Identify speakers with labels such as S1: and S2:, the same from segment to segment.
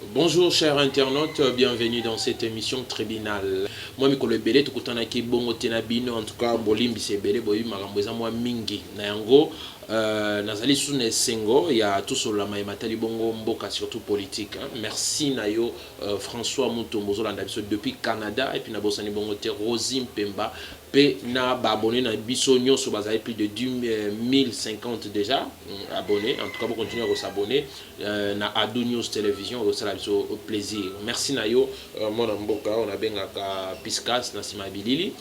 S1: Bonjour chers internautes, bienvenue dans cette émission tribunal. Moi Mikolo Belé tukutana ki bongo tena bino en tout cas bolimbi se belé boyi makambo eza mwa mingi na yango nazali sune sengo ya tout sur la matali bongo mboka surtout politique hein. Merci nayo François Mutombo zolanda biso depuis Canada et puis na bosani bongo te Rosim Pemba pe na ba abonné na biso nyonso bazali plus de 1050 déjà abonnés. En tout cas vous continuez à s'abonner na Ado News Télévision au plaisir. Merci nayo mon mboka on a bengaka Piscas na simabilili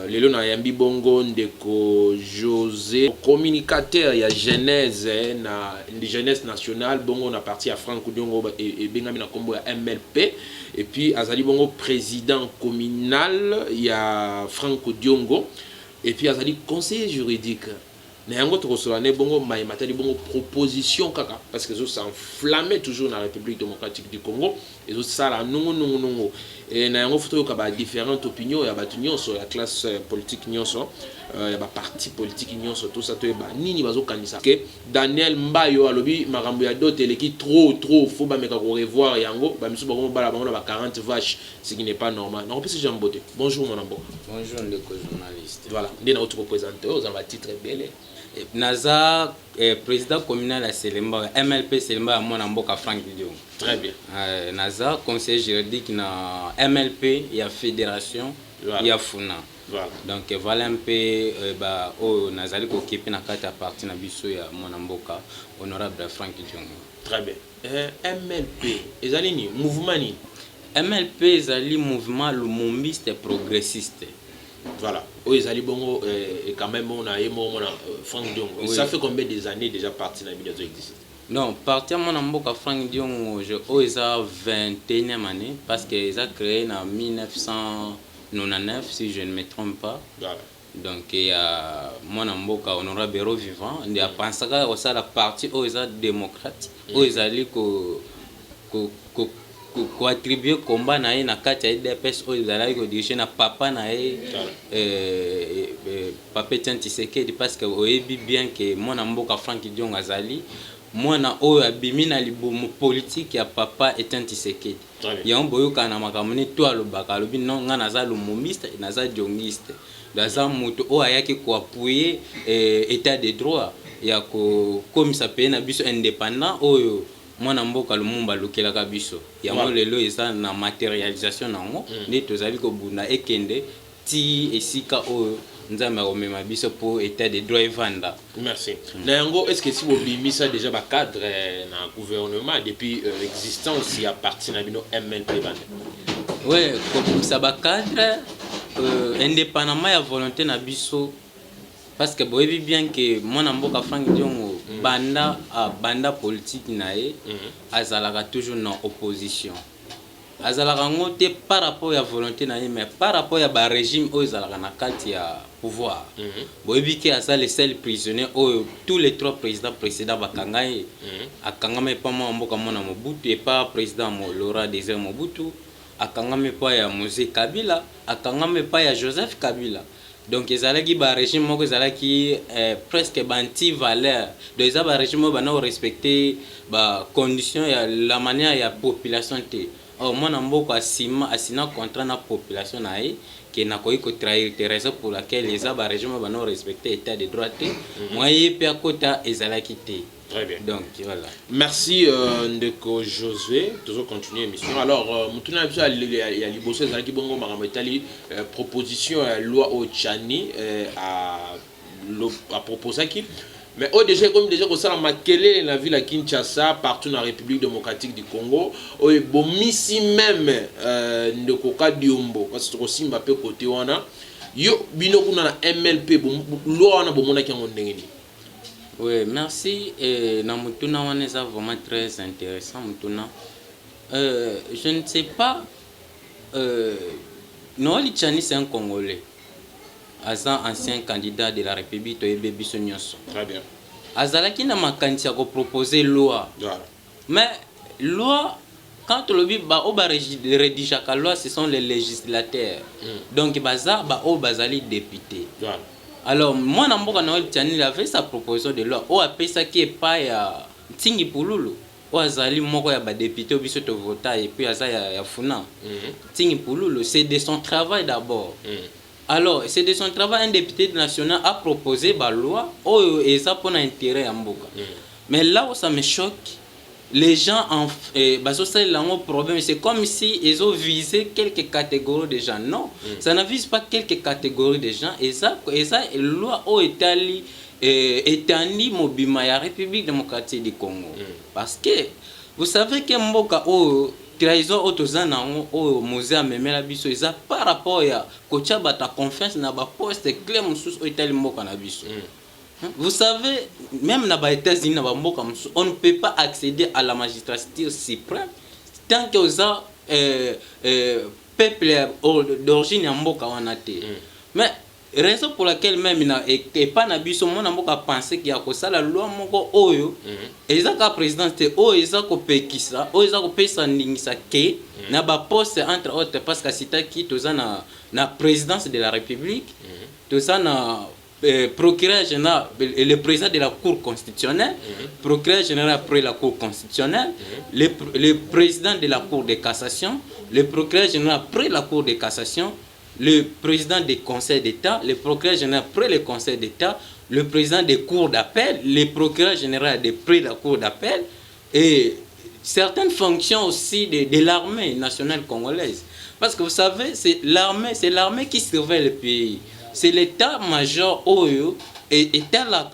S1: lelo na yambi bongo ndeko José communicateur ya Genèse na Jeunesse nationale bongo na parti à Franck Diongo et bengami na kombo ya MLP et puis azali bongo président communal ya Franck Diongo et puis azali conseiller juridique na yango tokosolane bongo matali bongo proposition kaka parce que ça s'enflammait toujours dans la République démocratique du Congo et ça la non et na yango photo ka ba différentes opinions ya batu nyonso la classe politique nyonso ya ba parti politique nyonso tout ça to ba nini bazo kanisa que Daniel Mbayo alobi makambo ya dote leki trop faut ba meka ko revoir yango ba misu bango bala bango ba 40 vaches ce qui n'est pas normal. Non plus Jean Boté. Bonjour mon ambo.
S2: Bonjour les journalistes.
S1: Voilà, ndena autre représentant aux en titre belé.
S2: Naza président communal à Selemba, MLP Selemba à mon amboka Franck Diongo.
S1: Très bien.
S2: Naza conseiller juridique na MLP, il y a fédération, il y a Funa.
S1: Voilà.
S2: Donc voilà un peu bah oh Nazali ko képi na kata parti na biso ya mon amboka honorable Franck Diongo.
S1: Très bien. MLP, ezali ni mouvement ni.
S2: MLP ezali mouvement lumumbiste progressiste.
S1: Voilà. Oui, Zali Bongo et quand même on a Franck Diongo. Oui. Ça fait combien des années déjà parti dans la vidéo existe?
S2: Non, parti à mon amboka Franck Diongo, je oisa 21e année parce que ils a créé en 1999 si je ne me trompe pas. Voilà. Donc il y a mon amboka honorable Béro vivant, il y a pensé que ça la partie oisa démocrate, oisa li ko attribuer combat na ye na kati ya DPS o ezalaki ko dirige na papa na ye papa Etienne Tshisekedi parce que oyebi bien que mwana mboka Franck Diongo azali mwana oyo abimi na libumu politique ya papa Etienne Tshisekedi yango boyoka na makambo ni to alobaka alobi non nga naza lumumiste naza diongiste daza moto oyo ayaki ko appuyer état de droit ya ko komisa pe na biso indépendant oyo mwana mboka lumumba lukelaka biso yango lelo eza na matérialisation nango nde tozali kobunda ekende ti esika oyo nzambe akomema biso po état de droit evanda.
S1: Merci. Na yango est-ce que si vous bimisa déjà ba cadre na gouvernement depuis l'existence ya parti na bino MLP bande?
S2: Ouais, comme ça ba cadre indépendamment ya volonté na biso parce que boyebi bien que mwana mboka Franck Diongo banda politique nae azalaka toujours na opposition azalaka ngote par rapport à volonté nae mais par rapport à ba régime o azalaka na kati ya pouvoir boyebi que asa le seul prisonnier o tous les trois présidents précédents bakangaye akangame pa mboka mona Mobutu et pas président Laurent Désiré Mobutu akangame pa ya Moïse Kabila akangame pa ya Joseph Kabila. Donc ezalaki ba régime moko ezalaki presque banti valeur donc eza ba régime bana respecter ba condition ya la manière ya population te mwana mboka asina contrat na population nae ke nakoki ko trahir te raison pour laquelle eza ba régime bana respecter état de droit te moye pe akota ezalaki te.
S1: Très bien.
S2: Donc voilà.
S1: Merci Ndeko Josué. Toujours continuer l'émission. Alors, il y a liboso ezalaki bongo makambo etali proposition loi au Tchani à proposer qui. Mais déjà comme déjà que ça makele la ville à Kinshasa partout dans la République démocratique du Congo, bomisi même Ndeko Kadiombo parce que Simba pe côté wana yo bino kuna na MLP loi wana bomona ki ngondengeni.
S2: Oui, merci. Et Namutuna wana est vraiment très intéressant. Mutuna. Je ne sais pas. Noël Tchani, c'est un Congolais. Azan, ancien candidat de la République de Biso-Nyonso.
S1: Très bien.
S2: Azalaki na makanti a proposé loi.
S1: Voilà.
S2: Mais loi, quand on le dit, rédige la loi, ce sont les législateurs. Donc, bazali député.
S1: Voilà.
S2: Alors, moi, Namboka Noël Tchani, il avait sa proposition de loi. Oh, appelle ça qui est pas ya Tingi Pululu. Azali moko ya ba député biso to vota et puis aza ya funa. Tingi Pululu, c'est de son travail d'abord. Alors, c'est de son travail un député national a proposé la loi et ça pour l'intérêt ya mboka. Mais là où ça me choque, les gens c'est un problème, c'est comme si ils ont visé quelques catégories de gens. Non, ça ne vise pas quelques catégories de gens et ça loi au Italie étendue mobima la République démocratique du Congo. Parce que vous savez que mboka trahison autozana au musée memela biso eza par rapport à kocha bata confiance na ba poste clé mususu au Italie mboka na biso. Vous savez, même dans les États-Unis, on ne peut pas accéder à la magistrature suprême tant que vous avez peuple d'origine en Mboka. Mais raison pour laquelle même et pas nabiso mon amboka penser qu'il y a que ça la loi moko oyo ezaka président te o ezako pekisa o ezako pesa ndingisa ke na ba poste entre autres parce que c'est qui tozana na présidence de la République tozana procureur général et le président de la Cour constitutionnelle, procureur général après la Cour constitutionnelle, le président de la Cour de cassation, le procureur général après la Cour de cassation, le président des conseils d'État, le procureur général après le conseil d'État, le président des cours d'appel, le procureur général après la Cour d'appel et certaines fonctions aussi de l'armée nationale congolaise. Parce que vous savez, c'est l'armée qui surveille le pays. C'est l'état-major Oyo et là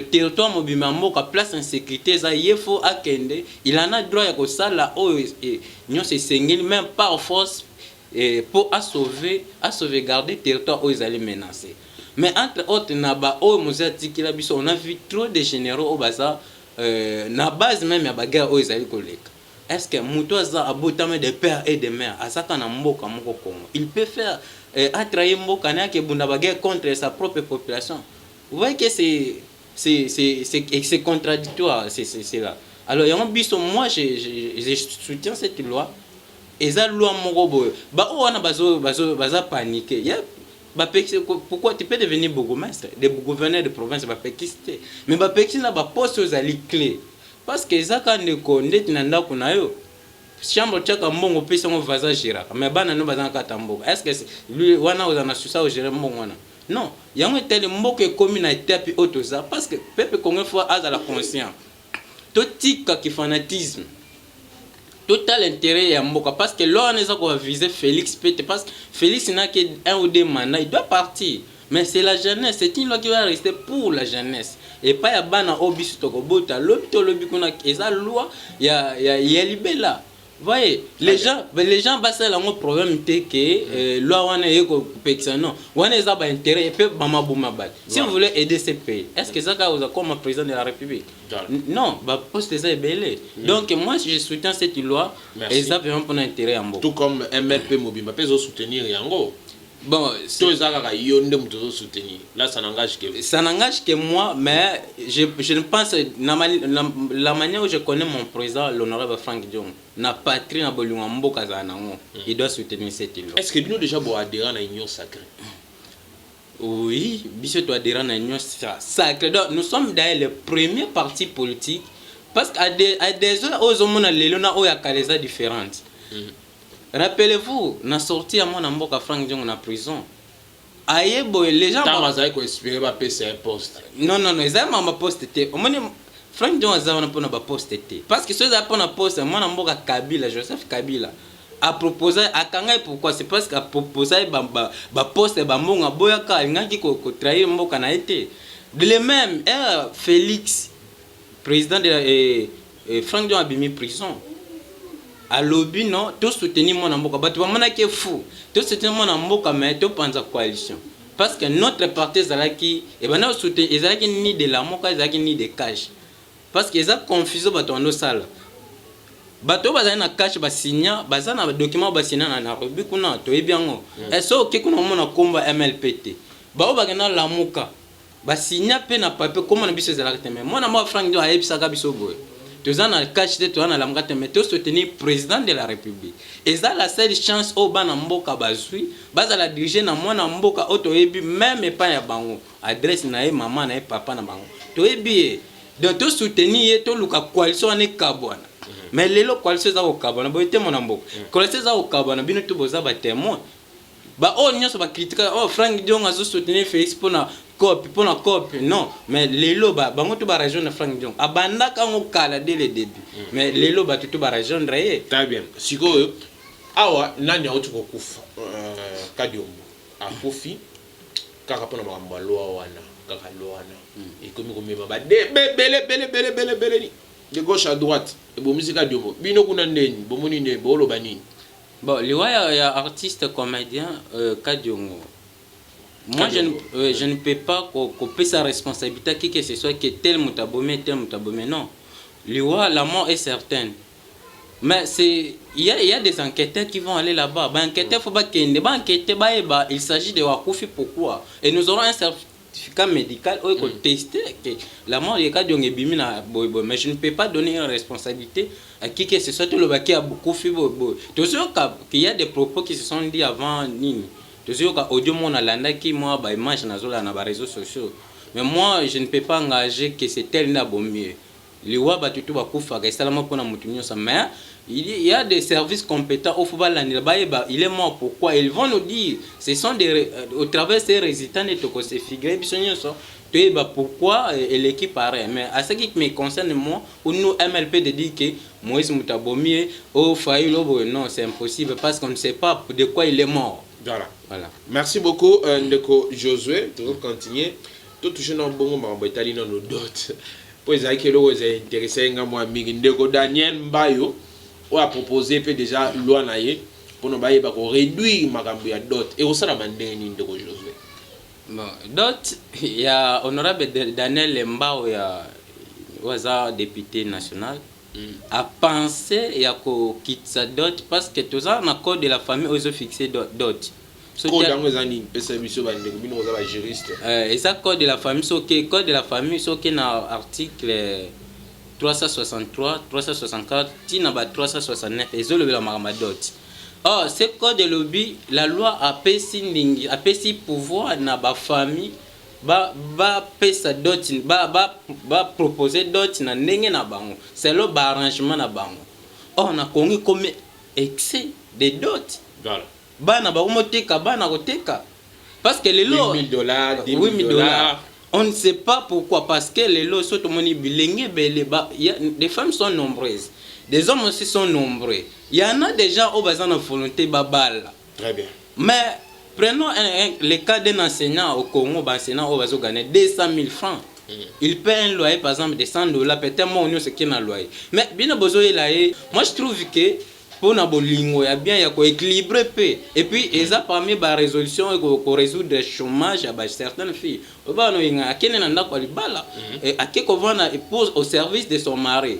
S2: territoire mobile moka place en sécurité ça yefo akende il en a droit à ça là Oyo et nous c'est sengeli même par force pour sauvegarder territoire où ils allaient menacer. Mais entre autres naba Oyo mozati kila biso on a vu trop de généraux au bazar na base même ya bagarre où ils allaient koleka. Est-ce que Moutoaza a botame de père et de mère à ça qu'on a mboka moko Congo il peut faire attrayer mboka na ke bunda bagarre contre sa propre population. Vous voyez que c'est contradictoire c'est là. Alors y a un biso moi je soutiens cette loi et ça loi moko boy ba o wana baza paniquer pourquoi tu peux devenir bourgmestre des gouverneurs de province ba pekiste mais ba pekiste na ba poste aux ali clé parce que ça quand ne connaît nanda kuna yo chambre tchaka mbongo pesa ngo vaza gérard mais bana no bazana katambo est-ce que lui wana ozana susa au gérer mbongo wana non yango tel mboko e communauté puis autoza parce que peuple congolais faut à la conscience totika ki fanatisme total intérêt ya mboka parce que là on est va viser Félix Pete parce que Félix n'a que un ou deux mandats il doit partir mais c'est la jeunesse c'est une loi qui va rester pour la jeunesse et pas ya bana obisu tokobota lobito lobikuna eza loi ya libela. Voyez, les gens basent là un problème que loi wana yeko pekisa non wana eza ba intérêt et peut mama bouma bal si vous voulez aider ces pays est-ce que ça vous comme président de la République non ba poste ça est belé donc moi je soutiens cette loi et ça vraiment pour intérêt en bon
S1: tout comme MLP Mobimba peut soutenir yango. Bon, là
S2: ça n'engage que moi, mais je ne pense la manière où je connais mon président, l'honorable Frank Diong, na patrie na bolumambo kazanango, il doit soutenir cette loi.
S1: Est-ce que nous déjà adhérents à l'union sacrée?
S2: Oui, biso to adhérents à l'union sacrée. Donc nous sommes d'ailleurs le premier parti politique parce qu'à des heures aux hommes na lelona o ya kaleza différentes. Rappelez-vous, na sorti à mon amboka Frank Diong na prison. Aïe boy, les gens
S1: ont espéré va payer un poste.
S2: Non, ils ont ma poste été. Au moins Frank Diong a pas na poste été. Parce que ceux qui ont na poste, mon amboka Kabila, Joseph Kabila a proposé à Kanga pourquoi c'est parce qu'a proposé ba poste ba mbonga boyaka ngaki ko trahir mboka na été. De le même Félix président de Frank Diong a mis prison. À l'objet non tout soutenir mon amboka batu bamana ke fou tout soutenir mon amboka mais tout pensa coalition parce que notre parti zalaki et bana soutenir ezalaki ni de la moka ezalaki ni de cash parce que ça confusion batu ndo sala batu bazana na cash ba signa bazana document ba signa na robi kuna to ebiango eso ke kuna mona komba MLPT ba obagana la moka ba signa pe na papier comment na biso zalaki mais moi na moi Frank Diong ayebisa ka biso boy tous en caché tout en la mgate mais tout soutenir président de la République et ça la seule chance au bana mboka bazui baza la diriger na mwana mboka auto ebi même pas ya bango adresse na maman na papa na bango to ebi donc to soutenir to luka coalition ane kabwana mais lelo coalition za kabwana boy te mona mboko coalition za kabwana bino to boza ba témoin ba o nyonso ba critique oh Frank Dion azo soutenir Félix pona copie non mais lelo ba bango to ba région de Frank Dion abanda kango kala dès le début mais lelo ba to ba région de
S1: très bien sikoyo awa nani autu kokufa Kadiombo akufi kaka pona makambo loa wana kaka loana et comme komema ba bele ni de gauche à droite et bo musique Kadiombo bino kuna ndeni bomoni ne bolo banini
S2: bon liwa ya artiste comédien Kadiombo. Moi, je ne peux pas couper sa responsabilité, qui que ce soit, que tel moutabomé, non. La mort est certaine. Mais il y a des enquêteurs qui vont aller là-bas. Il faut pas il s'agit de Wakoufi, pourquoi? Et nous aurons un certificat médical où il faut tester que la mort est mais je ne peux pas donner une responsabilité à qui que ce soit, tout le baquet à Wakoufi. Tu sais qu'il y a des propos qui se sont dit avant Nini. Toujours audio mon alanda qui moi ba image na zola na ba réseaux sociaux mais moi je ne peux pas engager que c'est tel na bommier liwa ba tutu ba kufa ka salama pona mutunyo ça mais il y a des services compétents au football la il est mort pourquoi ils vont nous dire ce sont des au travers ces résultats ne to ko se figurer bisonyo ça tu ba pourquoi l'équipe pareil mais à ce qui me concerne moi ou nous MLP de dire que Moïse Mutabomie au Faïlo non c'est impossible parce qu'on ne sait pas de quoi il est mort.
S1: Voilà. Merci beaucoup, Ndeko Josué. Tu vas continuer. Tout touché dans le bon moment, tu as dit non, d'autres. Pour les gens qui sont intéressés, Ndeko Daniel Mbayo a proposé déjà loi pour nous réduire ma dot. Et au sein de Ndeko Josué.
S2: Bon, dot, il y a honorable Daniel Mbayo, il y a député national. A penser et à quitter sa dot parce que tout ça, on a code de la famille, ils ont fixé dot. Et ça, code de la famille, code de la famille, c'est qu'il y a article 363, 364, 369, ils ont levé la dot. Or, ce code de lobby, la loi a payé pouvoir dans la famille. Ba pesa dot ba proposer dot na ndenge na bango c'est le arrangement na bango on a connu comme excès de dot
S1: voilà
S2: bana ba umoteka bana koteka parce que les lots
S1: $1000 $10,000
S2: on ne sait pas pourquoi parce que les lots sont moni bilenge bele ba des femmes sont nombreuses des hommes aussi sont nombreux il y en a des gens au bazan en volonté babal
S1: très bien
S2: mais prenons le cas d'un enseignant au Congo, enseignant au Bazo gagner 200 000 francs. Il paie un loyer par exemple de $100, peut-être moins ce qu'il y a un loyer. Mais bien moi je trouve que pour na bolingo ya bien ya ko équilibrer peu et puis eza parmi ba résolution ko résoudre le chômage à certaines filles ba no inga akene na ndako libala et akeko vana pose au service de son mari.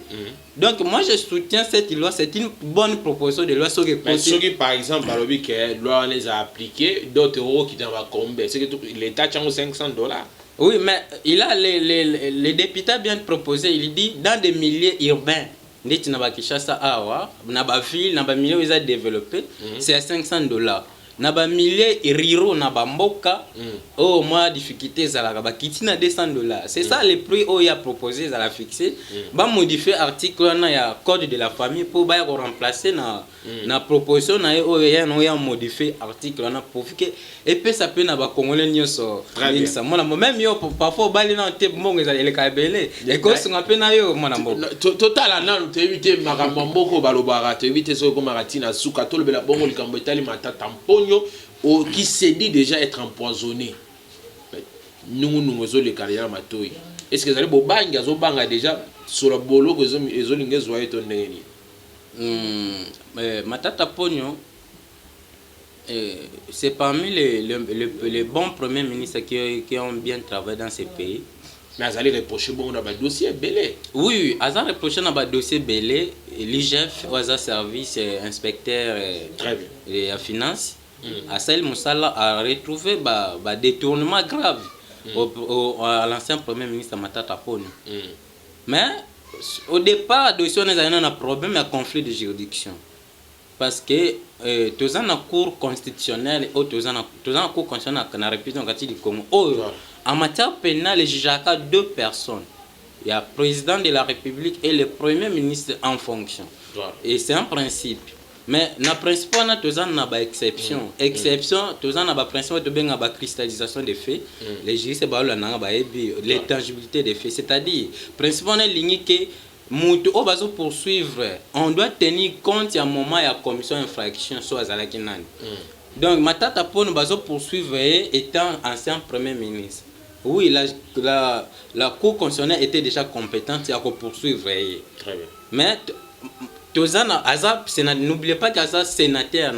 S2: Donc moi je soutiens cette loi, c'est une bonne proposition de loi
S1: mais ceux qui par exemple alobi que loi les a appliqué d'autres euros qui dans va combien c'est que l'état tient $500.
S2: Oui mais il a les députés bien proposé il dit dans des milieux urbains ndeti na bakishasa awa na ba ville na ba milieu ils a développé c'est à $500 na ba milieu riro na ba mboka oh moi difficulté za la ba kitina $200 c'est ça le prix oh il a proposé za la fixer ba modifier article na ya code de la famille pour ba remplacer na proposition na oh ya no ya modifier article na pour que et puis ça peut na ba congolais nyoso ça moi même yo parfois ba na te mbongo za le kabele et ko singa pe na yo mona mbongo
S1: total na te éviter makambo mboko balobara te éviter so ko maratina suka to le bela bongo likambo etali matata mponyo qui se dit déjà être empoisonné. Nous zo le carrière matoi. Est-ce que vous allez bobanga zo banga déjà sur le bolo que zo linge zo eto ndeni?
S2: Matata Pogno c'est parmi les bons premiers ministres qui ont bien travaillé dans ces pays.
S1: Mais vous allez reprocher bon dans le dossier belé.
S2: Oui, vous allez reprocher dans le dossier belé l'IGF ou à service inspecteur et à finance. Assel Moussala a retrouvé un détournement grave à l'ancien premier ministre Matata Pogno. Mais au départ, on a un problème de conflit de juridiction. Parce que tous en cours constitutionnel et tous en cours constitutionnel dans la République du Congo. En matière pénale, le juge a 2 personnes. il y a président de la République et le premier ministre en fonction.
S1: Voilà.
S2: Et c'est un principe. Mais na principe on a toujours na exception. Exception, toujours na principe de bien la cristallisation des faits. Les juristes ba la na ba l'intangibilité des faits, c'est-à-dire principe on est ligné que mutu o bazo poursuivre, on doit tenir compte à un moment ya commission infraction soit azalaki nani. Donc matata pone bazo poursuivre étant ancien premier ministre. Oui, la Cour constitutionnelle était déjà compétente à poursuivre.
S1: Très bien.
S2: Mais n'oubliez pas qu'il y a sénateur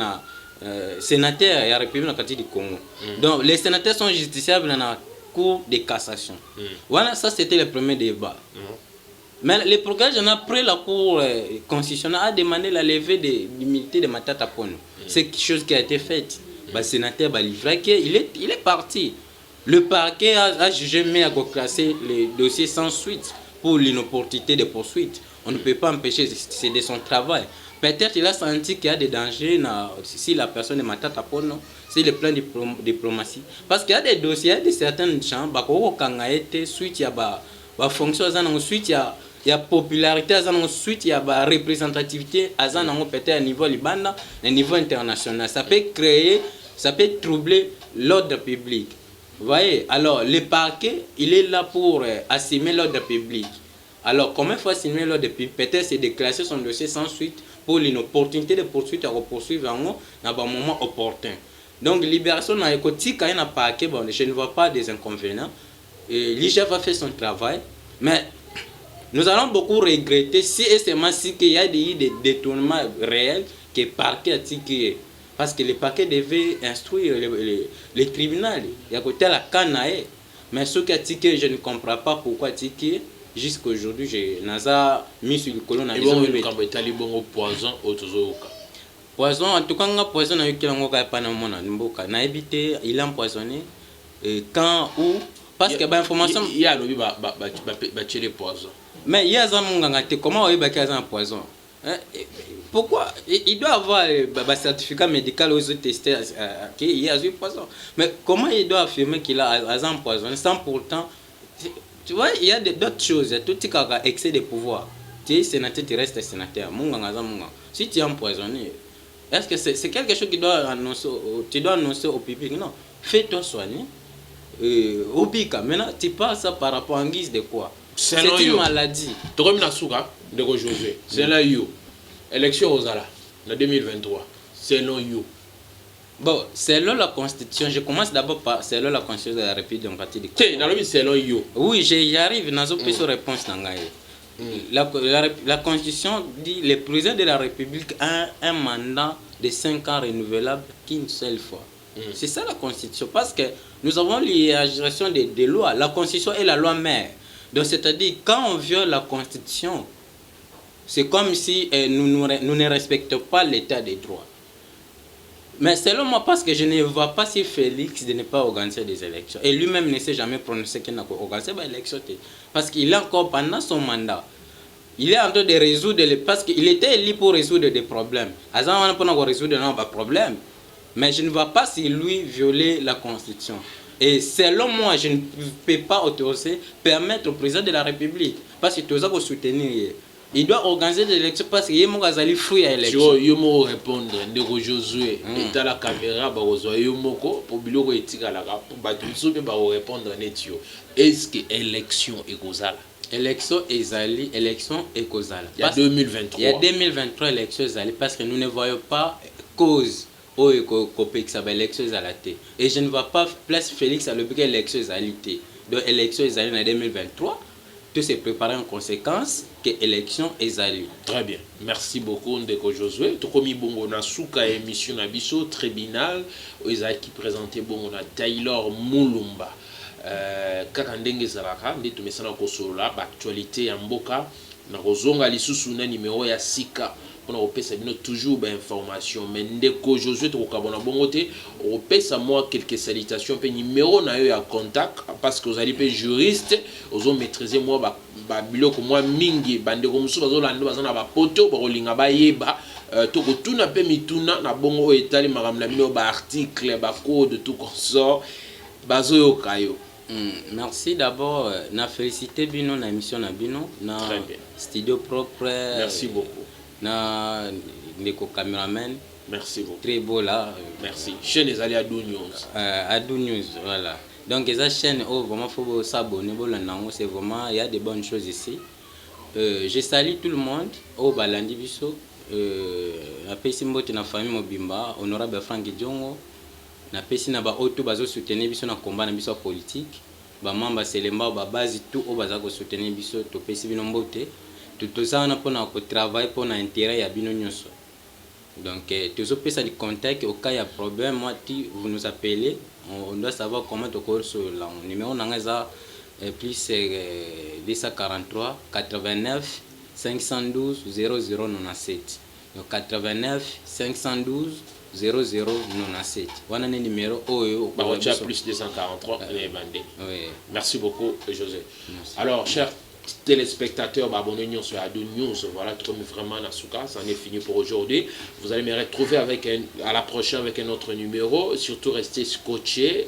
S2: sénateur et la République du Congo. Donc les sénateurs sont justiciables dans la Cour de cassation. Voilà, ça c'était le premier débat. Mais le procureur général, après la Cour constitutionnelle, a demandé la levée de l'immunité de Matata Pono. C'est quelque chose qui a été fait. Le sénateur a livré qu'il est parti. Le parquet a jugé mais a classer les dossiers sans suite pour l'inopportunité de poursuite. On ne peut pas empêcher, c'est de son travail. Peut-être qu'il a senti qu'il y a des dangers si la personne est Matata Pono, c'est le plan de diplomatie. Parce qu'il y a des dossiers, il y a de certaines gens, qui ont été suite à la fonction, suite il y a popularité, ensuite il y a la représentativité, peut-être à niveau libanais, à niveau international. Ça peut créer, ça peut troubler l'ordre public. Vous voyez, alors le parquet, il est là pour assumer l'ordre public. Alors, comment il faut assumer l'ordre public? Peut-être c'est de classer son dossier sans suite pour l'opportunité de poursuite à poursuivre à un moment opportun. Donc, libération dans les côtés, quand il y a un parquet, bon, je ne vois pas des inconvénients. L'IGF a fait son travail, mais nous allons beaucoup regretter si et seulement si qu'il y a des détournements réels que le parquet a tiqué. Parce que le parquet devait instruire les tribunaux. Il y a côté la canaille. Mais ce qui a tiqué, je ne comprends pas pourquoi tiqué. Jusqu'à aujourd'hui, j'ai mis sur le colon.
S1: Et bon, il bon poison au
S2: poison, en tout cas, poison n'a eu qu'il n'a évité, il a empoisonné. Quand, où, parce que l'information.
S1: Il y a le poison.
S2: Mais il y a un comment il y a un poison? Pourquoi il doit avoir un certificat médical aux autres testés qu'il y a eu poison. Mais comment il doit affirmer qu'il a un poison sans pourtant. Tu vois, il y a d'autres choses. Tout ce qui a excès de pouvoir. Tu es sénateur, tu restes sénateur. Si tu es empoisonné, est-ce que c'est quelque chose qui doit annoncer, tu dois annoncer au public? Non. Fais-toi soigner. Au pic, maintenant, tu passes ça par rapport en guise de quoi? C'est une maladie.
S1: Tu comme la souka de Josué. C'est là, you. Élection aux Ala, en 2023. C'est là, you.
S2: Bon, selon la Constitution, je commence d'abord par selon la Constitution de la République démocratique du Congo.
S1: Selon you.
S2: Oui, j'y arrive, dans une réponse. La Constitution dit que le président de la République a un mandat de 5 ans renouvelable qu'une seule fois. C'est ça la Constitution, parce que nous avons l'hiérarchisation des lois. La Constitution est la loi mère. Donc, c'est-à-dire, quand on viole la Constitution, c'est comme si nous ne respectons pas l'état des droits. Mais selon moi, parce que je ne vois pas si Félix de ne pas organiser des élections. Et lui-même ne s'est jamais prononcé qu'il n'a pas organisé des élections. Parce qu'il est encore pendant son mandat. Il est en train de résoudre, parce qu'il était élu pour résoudre des problèmes. Avant, on n'a pas résoudre des problèmes. Mais je ne vois pas si lui violer la Constitution. Et selon moi, je ne peux pas autoriser, permettre au président de la République, parce que tout ça pour soutenir. Il doit organiser des élections parce qu'il y a des fruits à l'élection.
S1: Il faut répondre, Ndeko Josué, et à la caméra, pour répondre. Est-ce que l'élection est causale?
S2: Élection Ezali, élection Ekozala.
S1: Il y a 2023.
S2: Il y a 2023 élection Ezali parce que nous ne voyons pas cause au élection Ezalate. Et je ne vois pas place Félix à l'objet élection Ezalité. Donc élection Ezali en 2023. Tout s'est préparé en conséquence que l'élection est allée.
S1: Très bien. Merci beaucoup, Ndeko Josué. Tout comme bongo na souka émission na biso tribunal, qui présentait bongo na Taylor Mulumba. Kaka ndenge zalaka, ndi tumesana kosola ba actualité ya mboka na kozonga lisusu na numéro ya sika. On a repéré toujours des informations. Mais Ndeko Josué, tu as bon côté, on repère moi quelques salutations, puis numéro na eu à contact parce que vous allez être juriste, vous ont maîtrisé moi bilo ko moi mingi bande ko musu bazo lando bazana ba poto ba kolinga ba yeba to ko tuna pe mituna na bongo o etali makamla mino ba article ba code tout consort bazo yokayo.
S2: Merci d'abord. Na félicité Bino na émission na Bino na studio propre.
S1: Merci beaucoup.
S2: Na ndeko cameraman.
S1: Merci beaucoup.
S2: Très beau là.
S1: Merci. Chaîne est allée à Adou News.
S2: Adou News, voilà. Donc les chaîne vraiment faut s'abonner c'est vraiment il y a des bonnes choses ici. Je salue tout le monde au balandi biso na pesi mbote na famille mobimba honorable Frank Diongo na pesi na ba auto bazo soutenir biso na combat na biso politique ba mamba selemba ba base tout au baza ko soutenir biso to pesi bino mbote tout ça on a pour na ko travail pour na intérêt ya bino nyonso. Donc tous pesa du contact au cas il y a problème moi vous nous appelez on doit savoir comment te coller sur le numéro nanga plus 243 89 512 0097. Donc 89 512 0097. Voilà le numéro
S1: plus 243
S2: oui.
S1: Merci beaucoup José. Merci. Alors chers téléspectateurs, abonnez-vous sur Adou News. Voilà, vraiment Nasuka, ça en est fini pour aujourd'hui. Vous allez me retrouver à la prochaine avec un autre numéro. Surtout restez scotchés,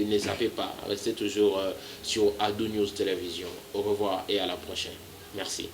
S1: ne zappez pas, restez toujours sur Adou News Télévision. Au revoir et à la prochaine. Merci.